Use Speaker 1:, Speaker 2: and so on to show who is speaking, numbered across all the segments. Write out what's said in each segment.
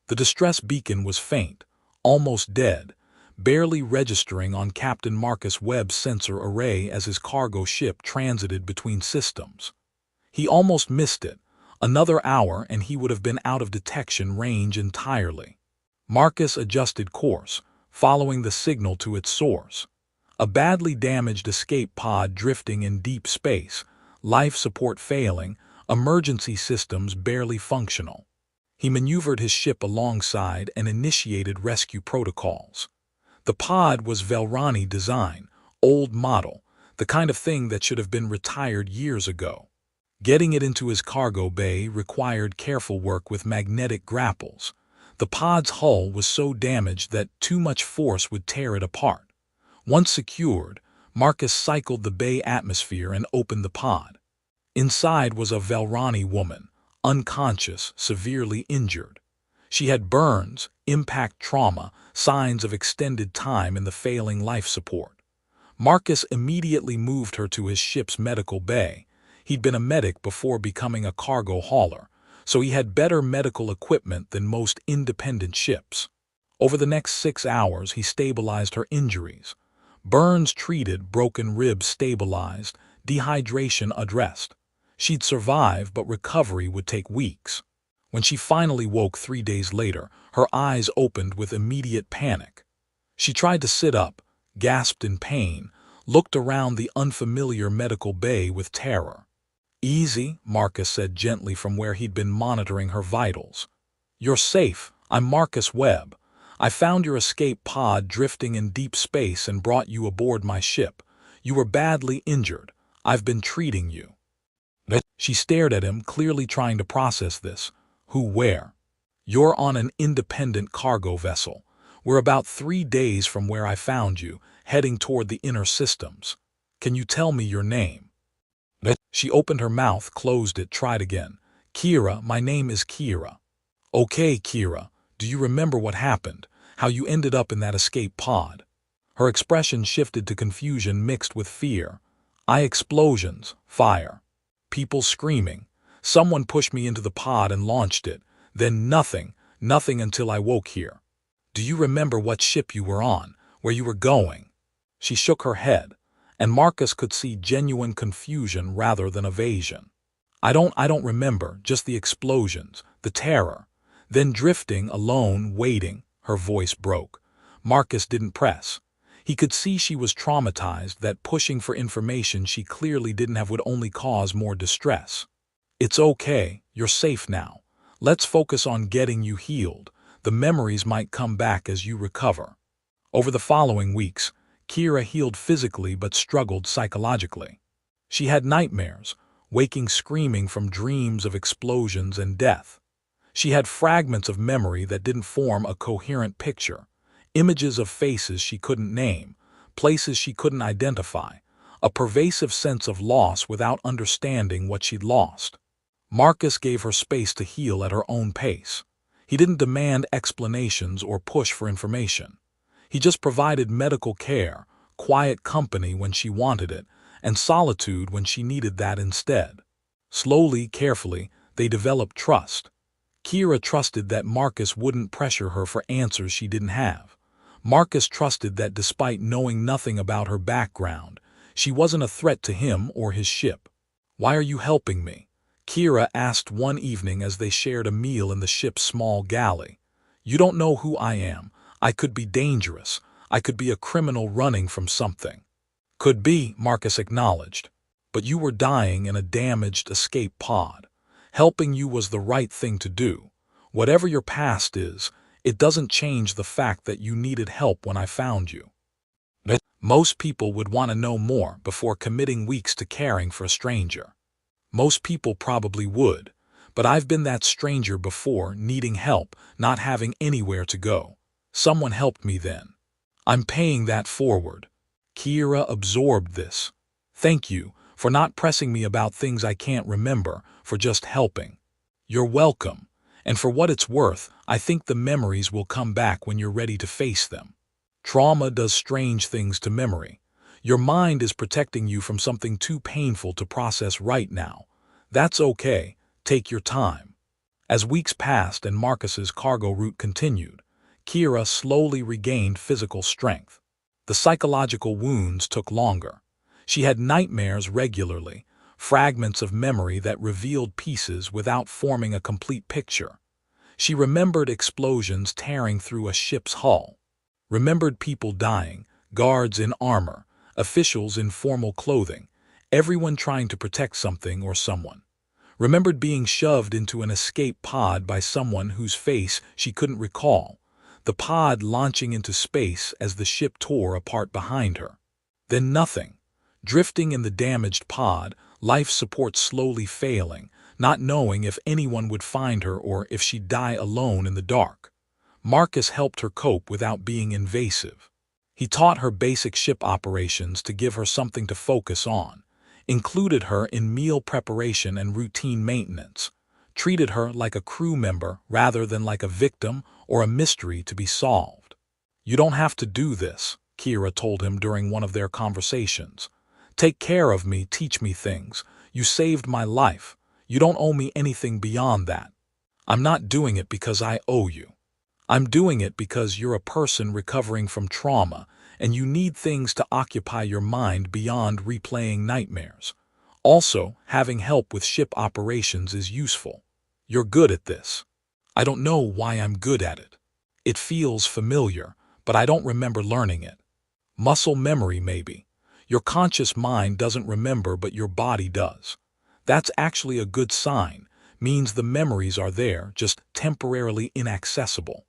Speaker 1: The distress beacon was faint, almost dead, barely registering on Captain Marcus Webb's sensor array as his cargo ship transited between systems. He almost missed it. Another hour and he would have been out of detection range entirely. Marcus adjusted course, following the signal to its source. A badly damaged escape pod drifting in deep space, life support failing, emergency systems barely functional. He maneuvered his ship alongside and initiated rescue protocols. The pod was Velrani design, old model, the kind of thing that should have been retired years ago. Getting it into his cargo bay required careful work with magnetic grapples. The pod's hull was so damaged that too much force would tear it apart. Once secured, Marcus cycled the bay atmosphere and opened the pod. Inside was a Velrani woman, unconscious, severely injured. She had burns, impact trauma, signs of extended time in the failing life support. Marcus immediately moved her to his ship's medical bay. He'd been a medic before becoming a cargo hauler, so he had better medical equipment than most independent ships. Over the next 6 hours, he stabilized her injuries. Burns treated, broken ribs stabilized, dehydration addressed. She'd survive, but recovery would take weeks. When she finally woke 3 days later, her eyes opened with immediate panic. She tried to sit up, gasped in pain, looked around the unfamiliar medical bay with terror. "Easy," Marcus said gently from where he'd been monitoring her vitals. "You're safe. I'm Marcus Webb. I found your escape pod drifting in deep space and brought you aboard my ship. You were badly injured. I've been treating you." She stared at him, clearly trying to process this. "Who, where?" "You're on an independent cargo vessel. We're about 3 days from where I found you, heading toward the inner systems. Can you tell me your name?" She opened her mouth, closed it, tried again. "Kira, my name is Kira." "Okay, Kira, do you remember what happened? How you ended up in that escape pod?" Her expression shifted to confusion mixed with fear. Explosions, fire. People screaming. Someone pushed me into the pod and launched it. Then nothing until I woke here." "Do you remember what ship you were on, where you were going?" She shook her head, and Marcus could see genuine confusion rather than evasion. I don't remember, just the explosions, the terror. Then drifting, alone, waiting." Her voice broke. Marcus didn't press. He could see she was traumatized, that pushing for information she clearly didn't have would only cause more distress. "It's okay, you're safe now. Let's focus on getting you healed. The memories might come back as you recover." Over the following weeks, Kira healed physically but struggled psychologically. She had nightmares, waking screaming from dreams of explosions and death. She had fragments of memory that didn't form a coherent picture. Images of faces she couldn't name, places she couldn't identify, a pervasive sense of loss without understanding what she'd lost. Marcus gave her space to heal at her own pace. He didn't demand explanations or push for information. He just provided medical care, quiet company when she wanted it, and solitude when she needed that instead. Slowly, carefully, they developed trust. Kira trusted that Marcus wouldn't pressure her for answers she didn't have. Marcus trusted that despite knowing nothing about her background, she wasn't a threat to him or his ship. "Why are you helping me?" Kira asked one evening as they shared a meal in the ship's small galley. "You don't know who I am. I could be dangerous. I could be a criminal running from something." "Could be," Marcus acknowledged. "But you were dying in a damaged escape pod. Helping you was the right thing to do. Whatever your past is, it doesn't change the fact that you needed help when I found you." Most people would want to know more before committing weeks to caring for a stranger. Most people probably would, but I've been that stranger before, needing help, not having anywhere to go. Someone helped me then. I'm paying that forward. Kira absorbed this. "Thank you for not pressing me about things I can't remember, for just helping." "You're welcome. And for what it's worth, I think the memories will come back when you're ready to face them. Trauma does strange things to memory. Your mind is protecting you from something too painful to process right now. That's okay. Take your time." As weeks passed and Marcus's cargo route continued, Kira slowly regained physical strength. The psychological wounds took longer. She had nightmares regularly, fragments of memory that revealed pieces without forming a complete picture. She remembered explosions tearing through a ship's hull, remembered people dying, guards in armor, officials in formal clothing, everyone trying to protect something or someone. Remembered being shoved into an escape pod by someone whose face she couldn't recall, the pod launching into space as the ship tore apart behind her. Then nothing. Drifting in the damaged pod, life support slowly failing, not knowing if anyone would find her or if she'd die alone in the dark. Marcus helped her cope without being invasive. He taught her basic ship operations to give her something to focus on, included her in meal preparation and routine maintenance, treated her like a crew member rather than like a victim or a mystery to be solved. "You don't have to do this," Kira told him during one of their conversations. "Take care of me, teach me things. You saved my life. You don't owe me anything beyond that. I'm not doing it because I owe you. I'm doing it because you're a person recovering from trauma, and you need things to occupy your mind beyond replaying nightmares. Also, having help with ship operations is useful. You're good at this. I don't know why I'm good at it. It feels familiar, but I don't remember learning it. Muscle memory, maybe. Your conscious mind doesn't remember, but your body does. That's actually a good sign, means the memories are there, just temporarily inaccessible."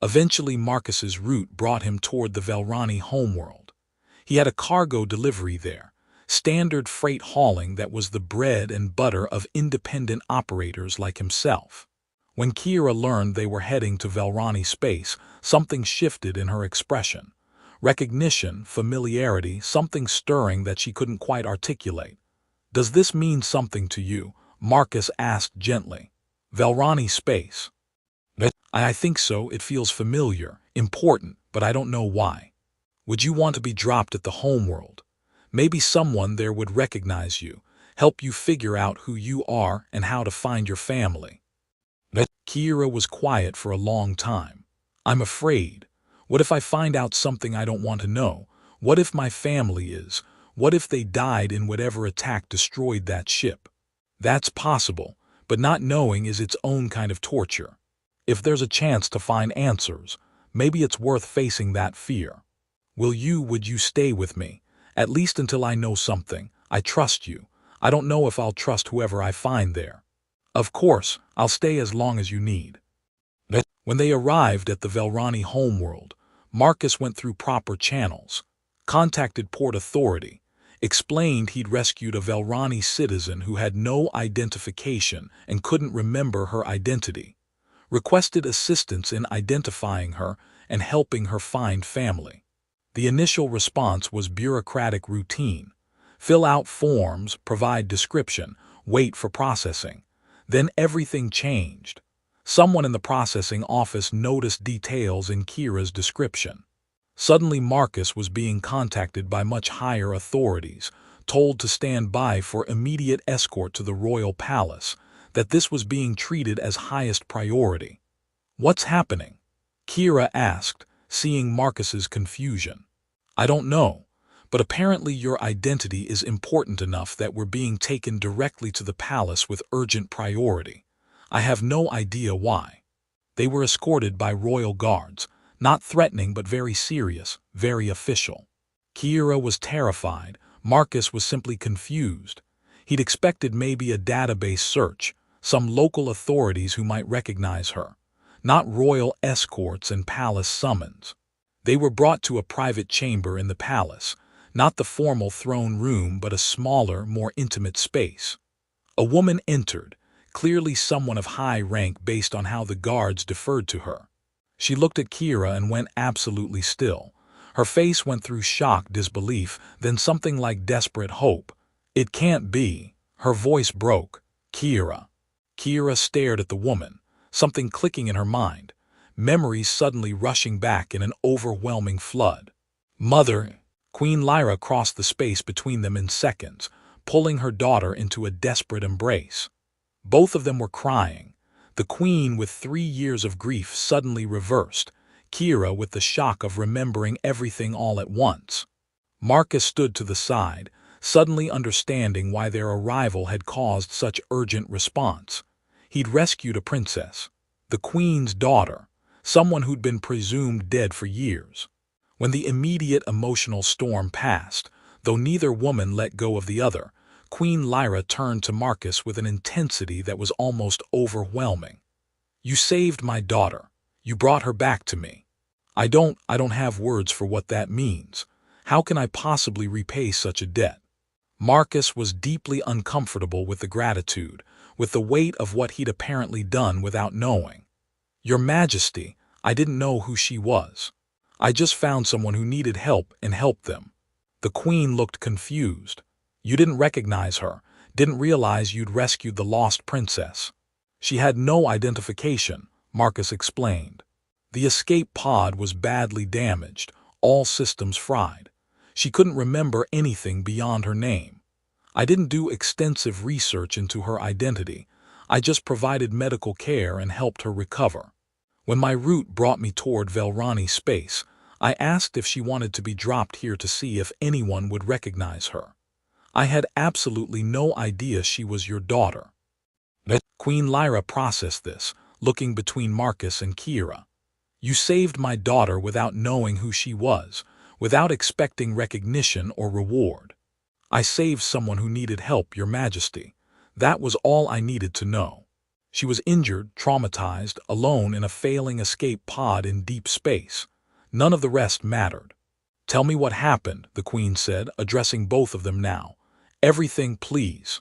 Speaker 1: Eventually, Marcus's route brought him toward the Velrani homeworld. He had a cargo delivery there, standard freight hauling that was the bread and butter of independent operators like himself. When Kira learned they were heading to Velrani space, something shifted in her expression. Recognition, familiarity, something stirring that she couldn't quite articulate. "Does this mean something to you?" Marcus asked gently. "Velrani space." "I think so. It feels familiar, important, but I don't know why." "Would you want to be dropped at the homeworld? Maybe someone there would recognize you, help you figure out who you are and how to find your family." Kira was quiet for a long time. "I'm afraid. What if I find out something I don't want to know? What if my family is? What if they died in whatever attack destroyed that ship?" "That's possible, but not knowing is its own kind of torture. If there's a chance to find answers, maybe it's worth facing that fear. Would you stay with me? At least until I know something. I trust you. I don't know if I'll trust whoever I find there." "Of course, I'll stay as long as you need." When they arrived at the Velrani homeworld, Marcus went through proper channels, contacted Port Authority, explained he'd rescued a Velrani citizen who had no identification and couldn't remember her identity, requested assistance in identifying her and helping her find family. The initial response was bureaucratic routine. Fill out forms, provide description, wait for processing. Then everything changed. Someone in the processing office noticed details in Kira's description. Suddenly Marcus was being contacted by much higher authorities, told to stand by for immediate escort to the royal palace, that this was being treated as highest priority. "What's happening?" Kira asked, seeing Marcus's confusion. "I don't know, but apparently your identity is important enough that we're being taken directly to the palace with urgent priority. I have no idea why." They were escorted by royal guards, not threatening but very serious, very official. Kira was terrified. Marcus was simply confused. He'd expected maybe a database search, some local authorities who might recognize her, not royal escorts and palace summons. They were brought to a private chamber in the palace, not the formal throne room but a smaller, more intimate space. A woman entered, clearly someone of high rank based on how the guards deferred to her. She looked at Kira and went absolutely still. Her face went through shock, disbelief, then something like desperate hope. "It can't be." Her voice broke. "Kira." Kira stared at the woman, something clicking in her mind, memories suddenly rushing back in an overwhelming flood. "Mother." Queen Lyra crossed the space between them in seconds, pulling her daughter into a desperate embrace. Both of them were crying, The queen, with 3 years of grief, suddenly reversed, Kira with the shock of remembering everything all at once. Marcus stood to the side, suddenly understanding why their arrival had caused such urgent response. He'd rescued a princess, the queen's daughter, someone who'd been presumed dead for years. When the immediate emotional storm passed, though neither woman let go of the other, Queen Lyra turned to Marcus with an intensity that was almost overwhelming. "You saved my daughter. You brought her back to me. I don't have words for what that means. How can I possibly repay such a debt?" Marcus was deeply uncomfortable with the gratitude, with the weight of what he'd apparently done without knowing. "Your Majesty, I didn't know who she was. I just found someone who needed help and helped them." The queen looked confused. "You didn't recognize her, didn't realize you'd rescued the lost princess." "She had no identification," Marcus explained. "The escape pod was badly damaged, all systems fried. She couldn't remember anything beyond her name. I didn't do extensive research into her identity. I just provided medical care and helped her recover. When my route brought me toward Velrani space, I asked if she wanted to be dropped here to see if anyone would recognize her. I had absolutely no idea she was your daughter." Queen Lyra processed this, looking between Marcus and Kira. "You saved my daughter without knowing who she was, without expecting recognition or reward." "I saved someone who needed help, Your Majesty. That was all I needed to know. She was injured, traumatized, alone in a failing escape pod in deep space. None of the rest mattered." "Tell me what happened," the queen said, addressing both of them now. "Everything, please."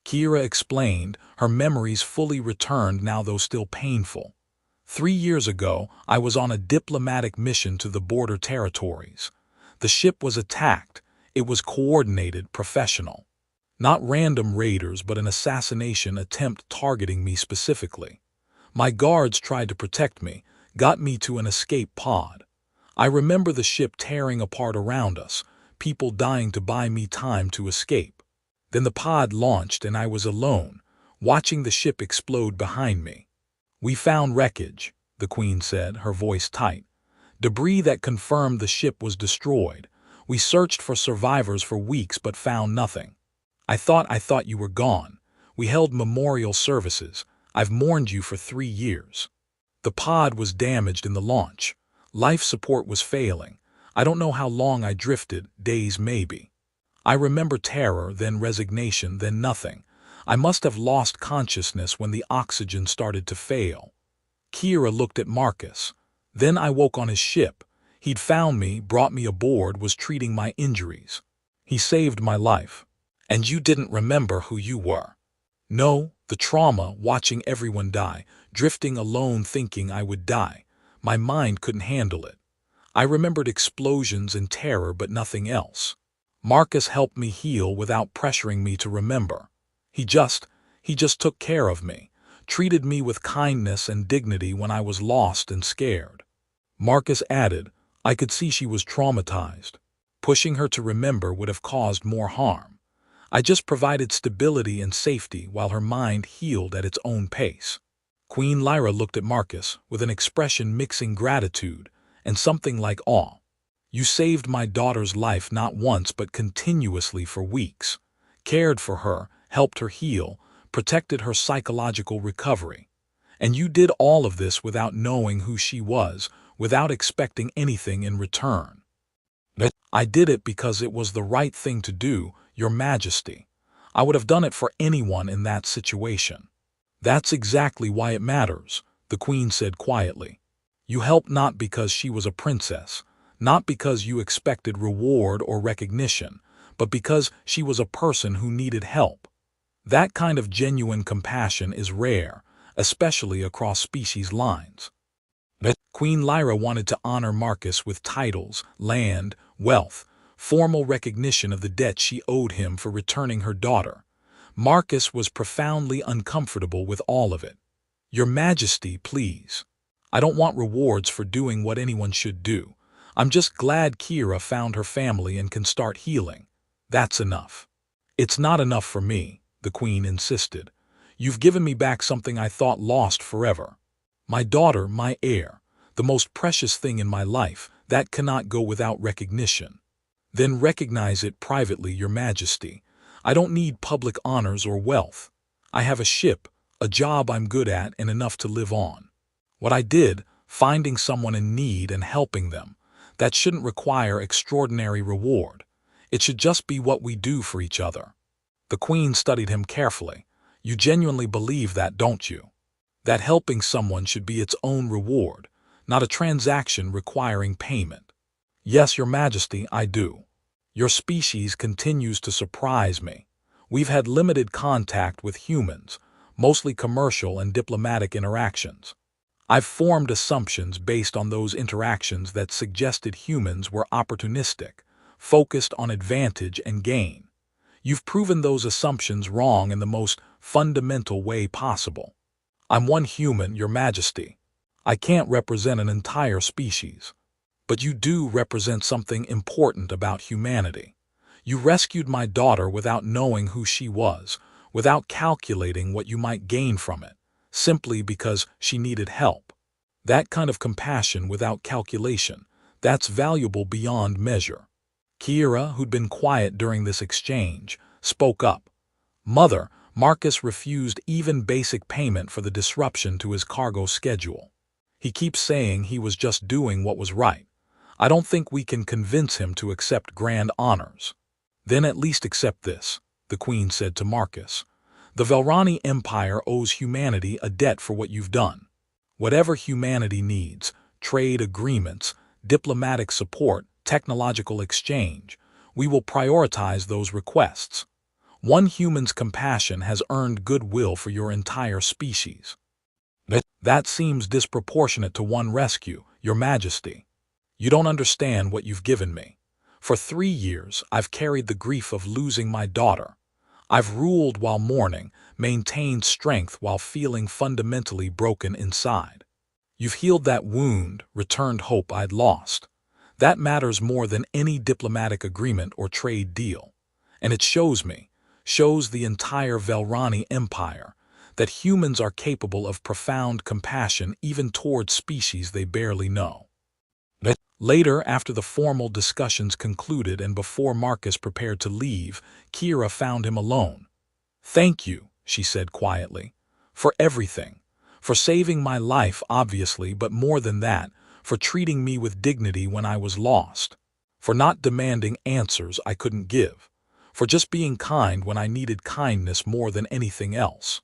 Speaker 1: Kira explained, her memories fully returned now though still painful. 3 years ago, I was on a diplomatic mission to the border territories. The ship was attacked. It was coordinated, professional. Not random raiders, but an assassination attempt targeting me specifically. My guards tried to protect me, got me to an escape pod. I remember the ship tearing apart around us, people dying to buy me time to escape. Then the pod launched and I was alone, watching the ship explode behind me. "We found wreckage," the queen said, her voice tight. "Debris that confirmed the ship was destroyed. We searched for survivors for weeks but found nothing. I thought you were gone. We held memorial services. I've mourned you for 3 years. The pod was damaged in the launch. Life support was failing. I don't know how long I drifted, days maybe. I remember terror, then resignation, then nothing. I must have lost consciousness when the oxygen started to fail." Kira looked at Marcus. "Then I woke on his ship. He'd found me, brought me aboard, was treating my injuries. He saved my life. And you didn't remember who you were." "No, the trauma, watching everyone die, drifting alone thinking I would die. My mind couldn't handle it. I remembered explosions and terror but nothing else. Marcus helped me heal without pressuring me to remember. He just took care of me, treated me with kindness and dignity when I was lost and scared." Marcus added, "I could see she was traumatized. Pushing her to remember would have caused more harm. I just provided stability and safety while her mind healed at its own pace." Queen Lyra looked at Marcus with an expression mixing gratitude and something like awe. "You saved my daughter's life not once but continuously for weeks. Cared for her, helped her heal, protected her psychological recovery. And you did all of this without knowing who she was, without expecting anything in return." "I did it because it was the right thing to do, Your Majesty. I would have done it for anyone in that situation." "That's exactly why it matters," the queen said quietly. "You helped not because she was a princess, not because you expected reward or recognition, but because she was a person who needed help. That kind of genuine compassion is rare, especially across species lines." Queen Lyra wanted to honor Marcus with titles, land, wealth, formal recognition of the debt she owed him for returning her daughter. Marcus was profoundly uncomfortable with all of it. "Your Majesty, please. I don't want rewards for doing what anyone should do. I'm just glad Kira found her family and can start healing. That's enough." "It's not enough for me," the queen insisted. You've given me back something I thought lost forever. My daughter, my heir, the most precious thing in my life, that cannot go without recognition. Then recognize it privately, Your Majesty. I don't need public honors or wealth. I have a ship, a job I'm good at, and enough to live on. What I did, finding someone in need and helping them, that shouldn't require extraordinary reward. It should just be what we do for each other. The Queen studied him carefully. You genuinely believe that, don't you? That helping someone should be its own reward, not a transaction requiring payment. Yes, Your Majesty, I do. Your species continues to surprise me. We've had limited contact with humans, mostly commercial and diplomatic interactions. I've formed assumptions based on those interactions that suggested humans were opportunistic, focused on advantage and gain. You've proven those assumptions wrong in the most fundamental way possible. I'm one human, Your Majesty. I can't represent an entire species. But you do represent something important about humanity. You rescued my daughter without knowing who she was, without calculating what you might gain from it, simply because she needed help. That kind of compassion without calculation, that's valuable beyond measure. Kiera, who'd been quiet during this exchange, spoke up. Mother, Marcus refused even basic payment for the disruption to his cargo schedule. He keeps saying he was just doing what was right. I don't think we can convince him to accept grand honors. Then at least accept this, the Queen said to Marcus. The Velrani Empire owes humanity a debt for what you've done. Whatever humanity needs, trade agreements, diplomatic support, technological exchange, we will prioritize those requests. One human's compassion has earned goodwill for your entire species. That seems disproportionate to one rescue, Your Majesty. You don't understand what you've given me. For 3 years, I've carried the grief of losing my daughter. I've ruled while mourning, maintained strength while feeling fundamentally broken inside. You've healed that wound, returned hope I'd lost. That matters more than any diplomatic agreement or trade deal. And it shows the entire Velrani Empire, that humans are capable of profound compassion even toward species they barely know. Later, after the formal discussions concluded and before Marcus prepared to leave, Kiera found him alone. Thank you, she said quietly, for everything. For saving my life, obviously, but more than that, for treating me with dignity when I was lost. For not demanding answers I couldn't give. For just being kind when I needed kindness more than anything else.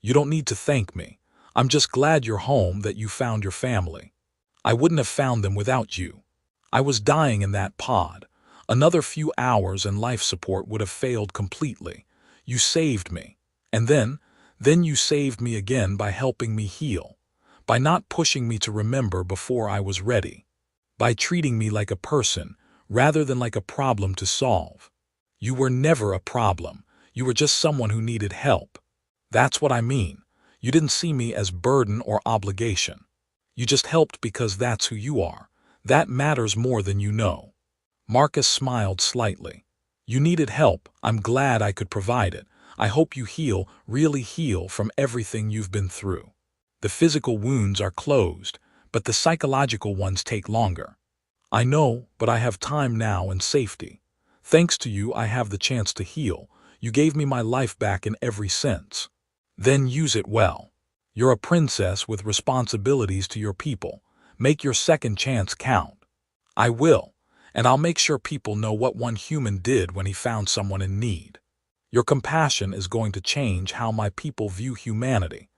Speaker 1: You don't need to thank me. I'm just glad you're home, that you found your family. I wouldn't have found them without you. I was dying in that pod. Another few hours and life support would have failed completely. You saved me. And then you saved me again by helping me heal. By not pushing me to remember before I was ready. By treating me like a person, rather than like a problem to solve. You were never a problem. You were just someone who needed help. That's what I mean. You didn't see me as burden or obligation. You just helped because that's who you are. That matters more than you know. Marcus smiled slightly. You needed help. I'm glad I could provide it. I hope you heal, really heal from everything you've been through. The physical wounds are closed, but the psychological ones take longer. I know, but I have time now and safety. Thanks to you, I have the chance to heal. You gave me my life back in every sense. Then use it well. You're a princess with responsibilities to your people. Make your second chance count. I will, and I'll make sure people know what one human did when he found someone in need. Your compassion is going to change how my people view humanity.